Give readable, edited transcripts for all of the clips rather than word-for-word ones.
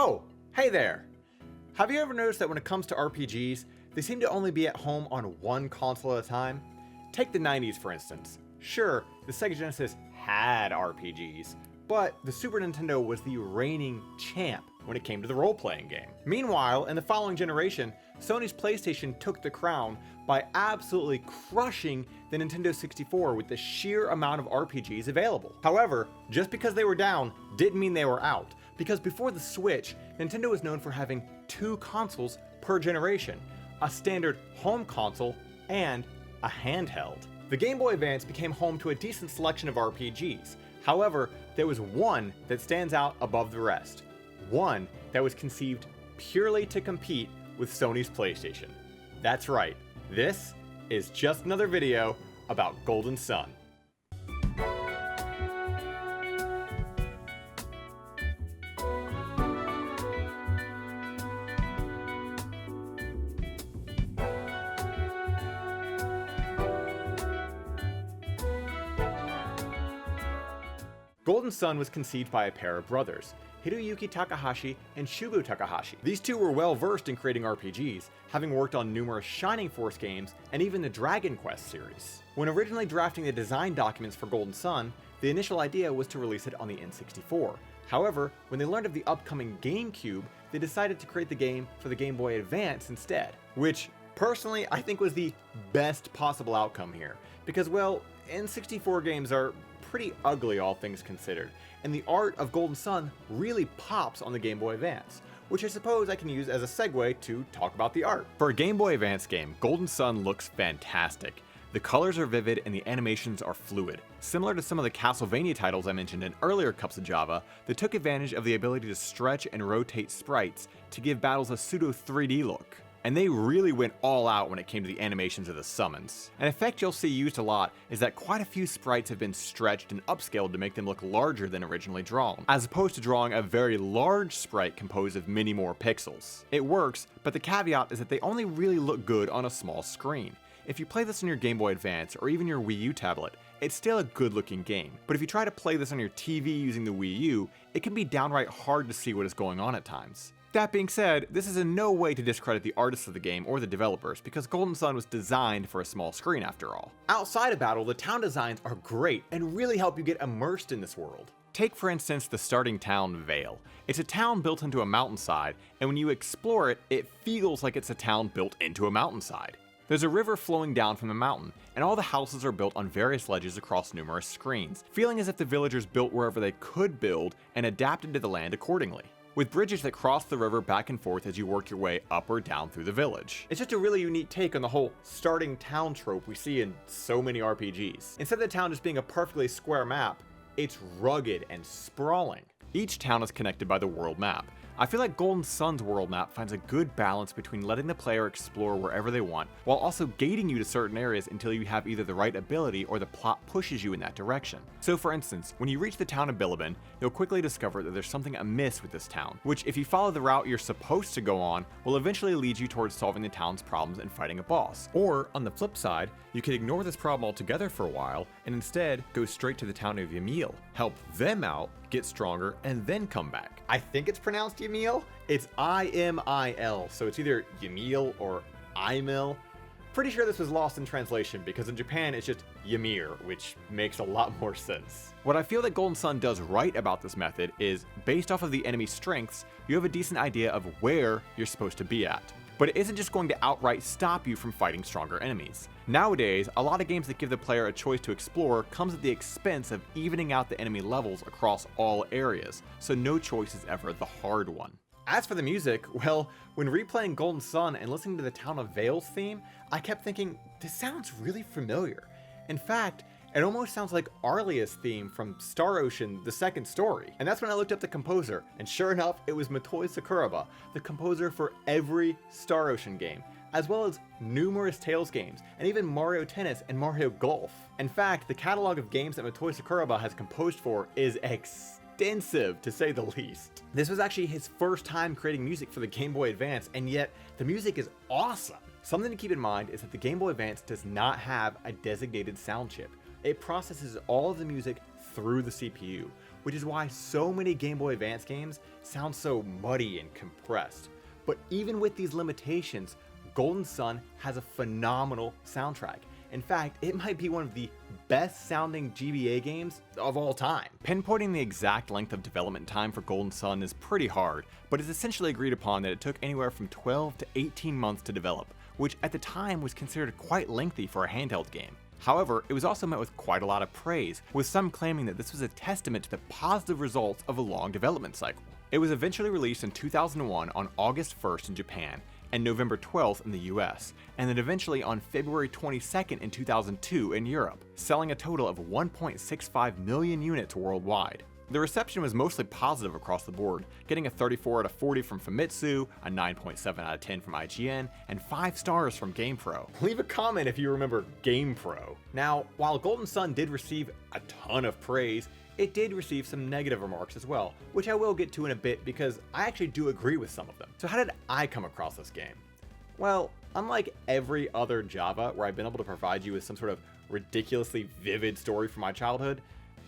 Oh, hey there! Have you ever noticed that when it comes to RPGs, they seem to only be at home on one console at a time? Take the 90s for instance. Sure, the Sega Genesis had RPGs, but the Super Nintendo was the reigning champ when it came to the role-playing game. Meanwhile, in the following generation, Sony's PlayStation took the crown by absolutely crushing the Nintendo 64 with the sheer amount of RPGs available. However, just because they were down didn't mean they were out, because before the Switch, Nintendo was known for having 2 consoles per generation, a standard home console and a handheld. The Game Boy Advance became home to a decent selection of RPGs. However, there was one that stands out above the rest. One that was conceived purely to compete with Sony's PlayStation. That's right, this is just another video about Golden Sun. Golden Sun was conceived by a pair of brothers, Hiroyuki Takahashi and Shugo Takahashi. These two were well versed in creating RPGs, having worked on numerous Shining Force games and even the Dragon Quest series. When originally drafting the design documents for Golden Sun, the initial idea was to release it on the N64. However, when they learned of the upcoming GameCube, they decided to create the game for the Game Boy Advance instead, which personally I think was the best possible outcome here, because well, N64 games are pretty ugly all things considered, and the art of Golden Sun really pops on the Game Boy Advance, which I suppose I can use as a segue to talk about the art. For a Game Boy Advance game, Golden Sun looks fantastic. The colors are vivid and the animations are fluid. Similar to some of the Castlevania titles I mentioned in earlier Cups of Java, they took advantage of the ability to stretch and rotate sprites to give battles a pseudo 3D look. And they really went all out when it came to the animations of the summons. An effect you'll see used a lot is that quite a few sprites have been stretched and upscaled to make them look larger than originally drawn, as opposed to drawing a very large sprite composed of many more pixels. It works, but the caveat is that they only really look good on a small screen. If you play this on your Game Boy Advance or even your Wii U tablet, it's still a good looking game, but if you try to play this on your TV using the Wii U, it can be downright hard to see what is going on at times. That being said, this is in no way to discredit the artists of the game or the developers, because Golden Sun was designed for a small screen after all. Outside of battle, the town designs are great and really help you get immersed in this world. Take for instance the starting town Vale. It's a town built into a mountainside, and when you explore it, it feels like it's a town built into a mountainside. There's a river flowing down from the mountain, and all the houses are built on various ledges across numerous screens, feeling as if the villagers built wherever they could build and adapted to the land accordingly, with bridges that cross the river back and forth as you work your way up or down through the village. It's just a really unique take on the whole starting town trope we see in so many RPGs. Instead of the town just being a perfectly square map, it's rugged and sprawling. Each town is connected by the world map. I feel like Golden Sun's world map finds a good balance between letting the player explore wherever they want, while also gating you to certain areas until you have either the right ability or the plot pushes you in that direction. So for instance, when you reach the town of Bilibin, you'll quickly discover that there's something amiss with this town, which if you follow the route you're supposed to go on, will eventually lead you towards solving the town's problems and fighting a boss. Or, on the flip side, you could ignore this problem altogether for a while, and instead go straight to the town of Ymil, help them out, get stronger, and then come back. I think it's pronounced Ymil. It's I-M-I-L, so it's either Ymil or Imil. Pretty sure this was lost in translation because in Japan it's just Ymir, which makes a lot more sense. What I feel that Golden Sun does right about this method is, based off of the enemy's strengths, you have a decent idea of where you're supposed to be at. But it isn't just going to outright stop you from fighting stronger enemies. Nowadays, a lot of games that give the player a choice to explore comes at the expense of evening out the enemy levels across all areas, so no choice is ever the hard one. As for the music, well, when replaying Golden Sun and listening to the Town of Vale's theme, I kept thinking, this sounds really familiar. In fact, it almost sounds like Arlia's theme from Star Ocean: The Second Story. And that's when I looked up the composer, and sure enough, it was Motoi Sakuraba, the composer for every Star Ocean game, as well as numerous Tales games, and even Mario Tennis and Mario Golf. In fact, the catalog of games that Motoi Sakuraba has composed for is extensive, to say the least. This was actually his first time creating music for the Game Boy Advance, and yet the music is awesome. Something to keep in mind is that the Game Boy Advance does not have a designated sound chip. It processes all of the music through the CPU, which is why so many Game Boy Advance games sound so muddy and compressed. But even with these limitations, Golden Sun has a phenomenal soundtrack. In fact, it might be one of the best sounding GBA games of all time. Pinpointing the exact length of development time for Golden Sun is pretty hard, but it's essentially agreed upon that it took anywhere from 12 to 18 months to develop, which at the time was considered quite lengthy for a handheld game. However, it was also met with quite a lot of praise, with some claiming that this was a testament to the positive results of a long development cycle. It was eventually released in 2001 on August 1st in Japan, and November 12th in the US, and then eventually on February 22nd in 2002 in Europe, selling a total of 1.65 million units worldwide. The reception was mostly positive across the board, getting a 34 out of 40 from Famitsu, a 9.7 out of 10 from IGN, and 5 stars from GamePro. Leave a comment if you remember GamePro. Now, while Golden Sun did receive a ton of praise, it did receive some negative remarks as well, which I will get to in a bit because I actually do agree with some of them. So how did I come across this game? Well, unlike every other Java where I've been able to provide you with some sort of ridiculously vivid story from my childhood,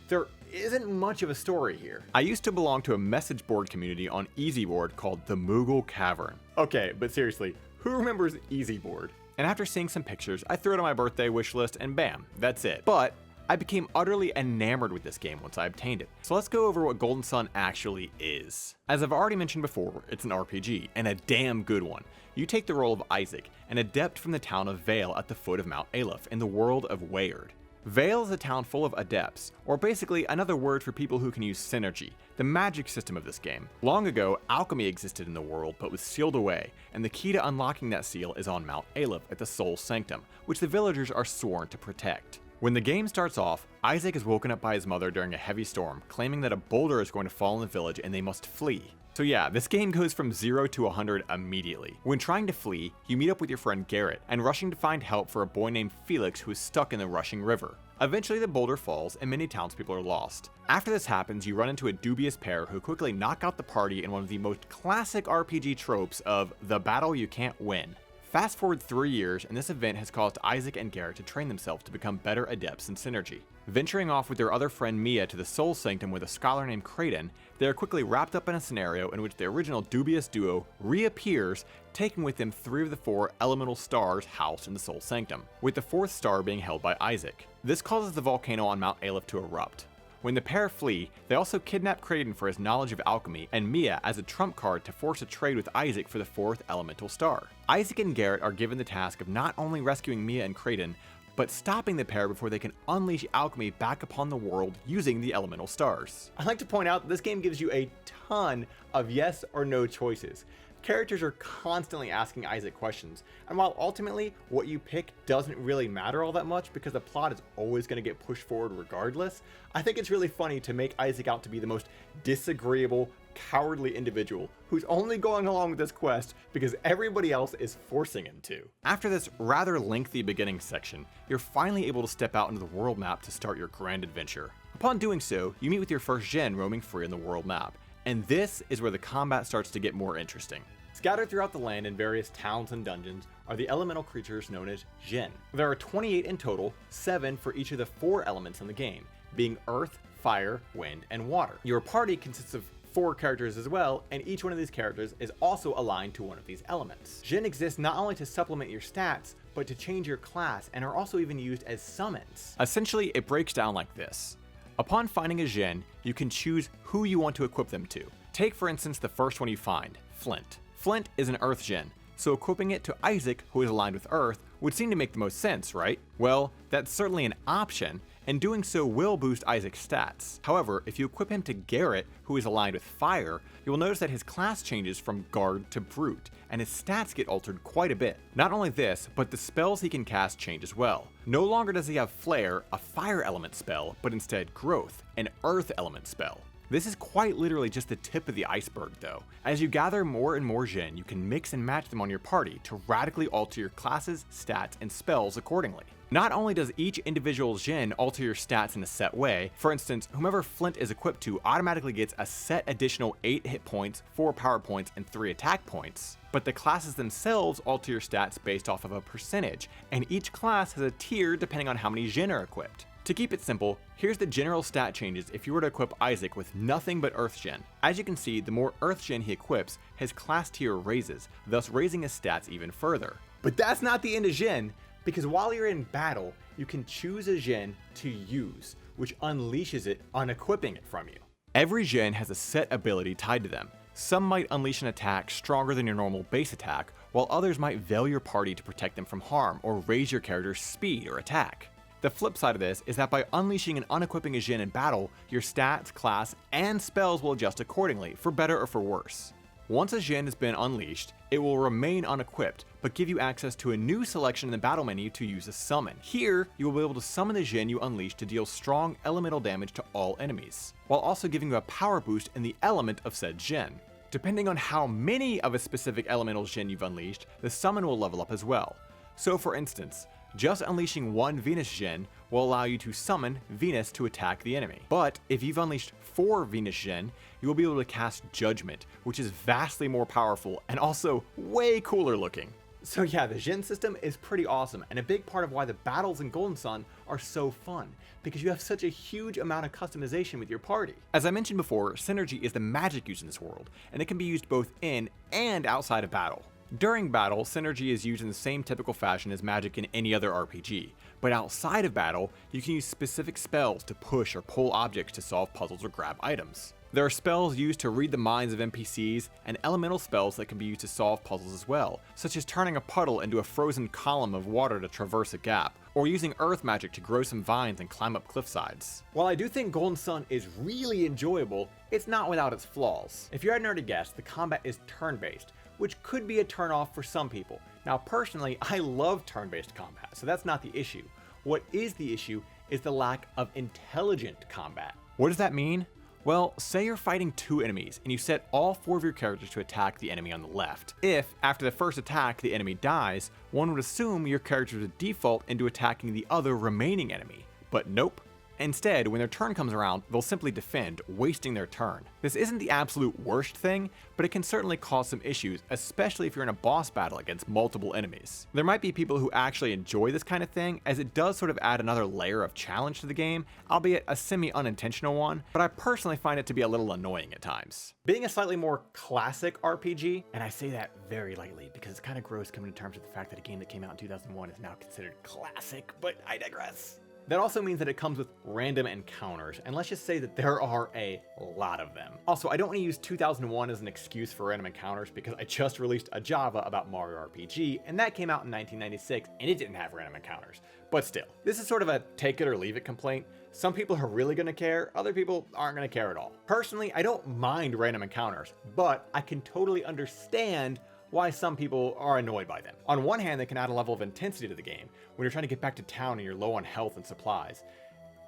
there isn't much of a story here. I used to belong to a message board community on EasyBoard called the Moogle Cavern. Okay, but seriously, who remembers EasyBoard? And after seeing some pictures, I threw it on my birthday wish list and bam, that's it. But I became utterly enamored with this game once I obtained it. So let's go over what Golden Sun actually is. As I've already mentioned before, it's an RPG, and a damn good one. You take the role of Isaac, an adept from the town of Vale at the foot of Mount Aleph in the world of Weyard. Vale is a town full of adepts, or basically another word for people who can use synergy, the magic system of this game. Long ago, alchemy existed in the world but was sealed away, and the key to unlocking that seal is on Mount Aleph at the Soul Sanctum, which the villagers are sworn to protect. When the game starts off, Isaac is woken up by his mother during a heavy storm, claiming that a boulder is going to fall in the village and they must flee. So yeah, this game goes from 0 to 100 immediately. When trying to flee, you meet up with your friend Garrett and rushing to find help for a boy named Felix who is stuck in the rushing river. Eventually the boulder falls and many townspeople are lost. After this happens, you run into a dubious pair who quickly knock out the party in one of the most classic RPG tropes of the battle you can't win. Fast forward 3 years, and this event has caused Isaac and Garrett to train themselves to become better adepts in synergy. Venturing off with their other friend Mia to the Soul Sanctum with a scholar named Kraden, they are quickly wrapped up in a scenario in which the original dubious duo reappears, taking with them 3 of the 4 elemental stars housed in the Soul Sanctum, with the 4th star being held by Isaac. This causes the volcano on Mount Aleph to erupt. When the pair flee, they also kidnap Kraden for his knowledge of alchemy and Mia as a trump card to force a trade with Isaac for the 4th elemental star. Isaac and Garrett are given the task of not only rescuing Mia and Kraden, but stopping the pair before they can unleash alchemy back upon the world using the elemental stars. I'd like to point out that this game gives you a ton of yes or no choices. Characters are constantly asking Isaac questions, and while ultimately what you pick doesn't really matter all that much because the plot is always going to get pushed forward regardless, I think it's really funny to make Isaac out to be the most disagreeable, cowardly individual who's only going along with this quest because everybody else is forcing him to. After this rather lengthy beginning section, you're finally able to step out into the world map to start your grand adventure. Upon doing so, you meet with your first Djinn roaming free on the world map. And this is where the combat starts to get more interesting. Scattered throughout the land in various towns and dungeons are the elemental creatures known as Djinn. There are 28 in total, 7 for each of the 4 elements in the game, being earth, fire, wind, and water. Your party consists of 4 characters as well, and each one of these characters is also aligned to one of these elements. Djinn exist not only to supplement your stats, but to change your class, and are also even used as summons. Essentially, it breaks down like this. Upon finding a Djinn, you can choose who you want to equip them to. Take for instance the first one you find, Flint. Flint is an Earth Djinn, so equipping it to Isaac, who is aligned with Earth, would seem to make the most sense, right? Well, that's certainly an option, and doing so will boost Isaac's stats. However, if you equip him to Garrett, who is aligned with Fire, you will notice that his class changes from Guard to Brute, and his stats get altered quite a bit. Not only this, but the spells he can cast change as well. No longer does he have Flare, a fire element spell, but instead Growth, an earth element spell. This is quite literally just the tip of the iceberg though. As you gather more and more Djinn, you can mix and match them on your party to radically alter your classes, stats, and spells accordingly. Not only does each individual Djinn alter your stats in a set way, for instance, whomever Flint is equipped to automatically gets a set additional 8 hit points, 4 power points, and 3 attack points, but the classes themselves alter your stats based off of a percentage, and each class has a tier depending on how many Djinn are equipped. To keep it simple, here's the general stat changes if you were to equip Isaac with nothing but Earth Gen. As you can see, the more Earth Gen he equips, his class tier raises, thus raising his stats even further. But that's not the end of Gen, because while you're in battle, you can choose a Gen to use, which unleashes it on equipping it from you. Every Gen has a set ability tied to them. Some might unleash an attack stronger than your normal base attack, while others might veil your party to protect them from harm or raise your character's speed or attack. The flip side of this is that by unleashing and unequipping a Gen in battle, your stats, class, and spells will adjust accordingly, for better or for worse. Once a Gen has been unleashed, it will remain unequipped, but give you access to a new selection in the battle menu to use a summon. Here, you will be able to summon the Gen you unleashed to deal strong elemental damage to all enemies, while also giving you a power boost in the element of said Gen. Depending on how many of a specific elemental Gen you've unleashed, the summon will level up as well. So for instance, just unleashing one Venus Gen will allow you to summon Venus to attack the enemy. But if you've unleashed 4 Venus Gen, you will be able to cast Judgment, which is vastly more powerful and also way cooler looking. So yeah, the Gen system is pretty awesome, and a big part of why the battles in Golden Sun are so fun, because you have such a huge amount of customization with your party. As I mentioned before, Synergy is the magic used in this world, and it can be used both in and outside of battle. During battle, Synergy is used in the same typical fashion as magic in any other RPG, but outside of battle, you can use specific spells to push or pull objects to solve puzzles or grab items. There are spells used to read the minds of NPCs, and elemental spells that can be used to solve puzzles as well, such as turning a puddle into a frozen column of water to traverse a gap, or using earth magic to grow some vines and climb up cliff sides. While I do think Golden Sun is really enjoyable, it's not without its flaws. If you hadn't already guessed, the combat is turn-based, which could be a turn-off for some people. Now personally, I love turn-based combat, so that's not the issue. What is the issue is the lack of intelligent combat. What does that mean? Well, say you're fighting 2 enemies, and you set all 4 of your characters to attack the enemy on the left. If, after the first attack, the enemy dies, one would assume your characters would default into attacking the other remaining enemy. But nope. Instead, when their turn comes around, they'll simply defend, wasting their turn. This isn't the absolute worst thing, but it can certainly cause some issues, especially if you're in a boss battle against multiple enemies. There might be people who actually enjoy this kind of thing, as it does sort of add another layer of challenge to the game, albeit a semi-unintentional one, but I personally find it to be a little annoying at times. Being a slightly more classic RPG, and I say that very lightly because it's kind of gross coming to terms with the fact that a game that came out in 2001 is now considered classic, but I digress. That also means that it comes with random encounters, and let's just say that there are a lot of them. Also, I don't want to use 2001 as an excuse for random encounters because I just released a Java about Mario RPG, and that came out in 1996, and it didn't have random encounters. But still, this is sort of a take it or leave it complaint. Some people are really going to care, other people aren't going to care at all. Personally, I don't mind random encounters, but I can totally understand why some people are annoyed by them. On one hand, they can add a level of intensity to the game when you're trying to get back to town and you're low on health and supplies.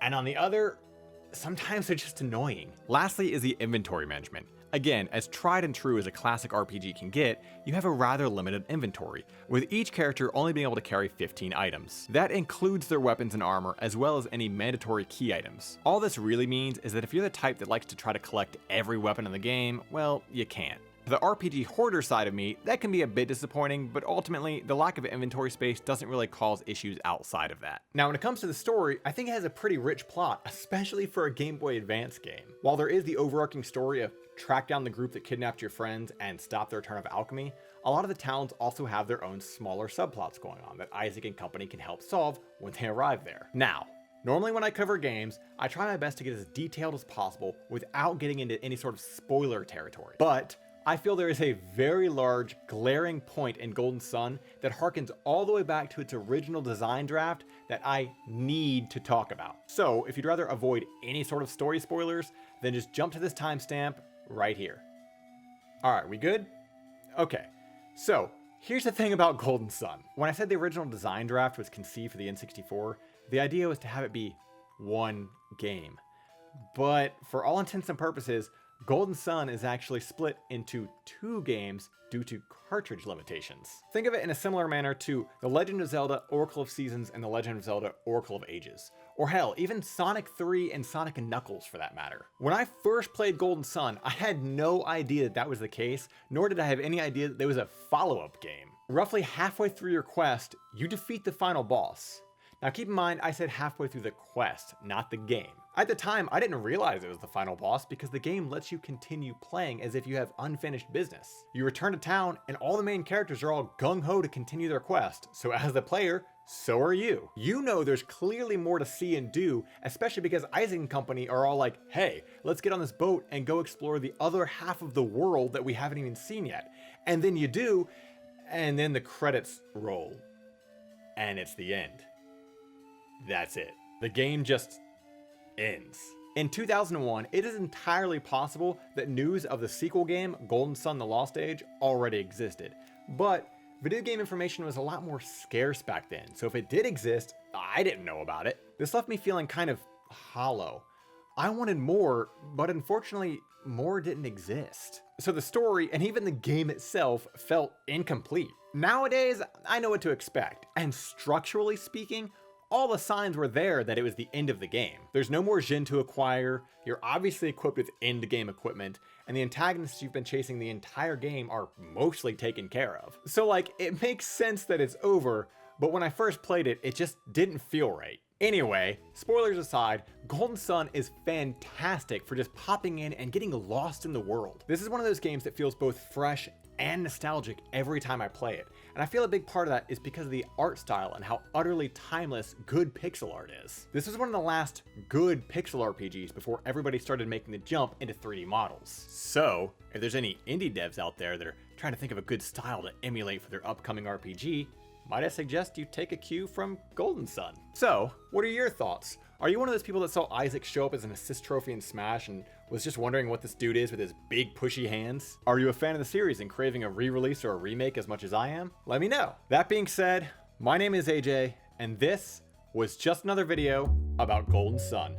And on the other, sometimes they're just annoying. Lastly is the inventory management. Again, as tried and true as a classic RPG can get, you have a rather limited inventory, with each character only being able to carry 15 items. That includes their weapons and armor, as well as any mandatory key items. All this really means is that if you're the type that likes to try to collect every weapon in the game, well, you can't. For the RPG hoarder side of me, that can be a bit disappointing, but ultimately, the lack of inventory space doesn't really cause issues outside of that. Now, when it comes to the story, I think it has a pretty rich plot, especially for a Game Boy Advance game. While there is the overarching story of track down the group that kidnapped your friends and stop the return of alchemy, a lot of the towns also have their own smaller subplots going on that Isaac and company can help solve when they arrive there. Now, normally when I cover games, I try my best to get as detailed as possible without getting into any sort of spoiler territory. But I feel there is a very large, glaring point in Golden Sun that harkens all the way back to its original design draft that I need to talk about. So if you'd rather avoid any sort of story spoilers, then just jump to this timestamp right here. Alright, we good? Okay, so here's the thing about Golden Sun. When I said the original design draft was conceived for the N64, the idea was to have it be one game. But for all intents and purposes, Golden Sun is actually split into 2 games due to cartridge limitations. Think of it in a similar manner to The Legend of Zelda Oracle of Seasons and The Legend of Zelda Oracle of Ages. Or hell, even Sonic 3 and Sonic & Knuckles for that matter. When I first played Golden Sun, I had no idea that was the case, nor did I have any idea that there was a follow-up game. Roughly halfway through your quest, you defeat the final boss. Now keep in mind, I said halfway through the quest, not the game. At the time, I didn't realize it was the final boss because the game lets you continue playing as if you have unfinished business. You return to town and all the main characters are all gung-ho to continue their quest, so as the player, so are you. You know there's clearly more to see and do, especially because Isaac and company are all like, hey, let's get on this boat and go explore the other half of the world that we haven't even seen yet. And then you do, and then the credits roll. And it's the end. That's it. The game just ends. In 2001, it is entirely possible that news of the sequel game, Golden Sun: The Lost Age, already existed. But video game information was a lot more scarce back then, so if it did exist, I didn't know about it. This left me feeling kind of hollow. I wanted more, but unfortunately, more didn't exist. So the story and even the game itself felt incomplete. Nowadays, I know what to expect, and structurally speaking, all the signs were there that it was the end of the game. There's no more Jin to acquire, you're obviously equipped with end-game equipment, and the antagonists you've been chasing the entire game are mostly taken care of. So like, it makes sense that it's over, but when I first played it, it just didn't feel right. Anyway, spoilers aside, Golden Sun is fantastic for just popping in and getting lost in the world. This is one of those games that feels both fresh and nostalgic every time I play it, and I feel a big part of that is because of the art style and how utterly timeless good pixel art is. This was one of the last good pixel RPGs before everybody started making the jump into 3D models. So, if there's any indie devs out there that are trying to think of a good style to emulate for their upcoming RPG, might I suggest you take a cue from Golden Sun? So, what are your thoughts? Are you one of those people that saw Isaac show up as an assist trophy in Smash and was just wondering what this dude is with his big pushy hands? Are you a fan of the series and craving a re-release or a remake as much as I am? Let me know. That being said, my name is AJ, and this was just another video about Golden Sun.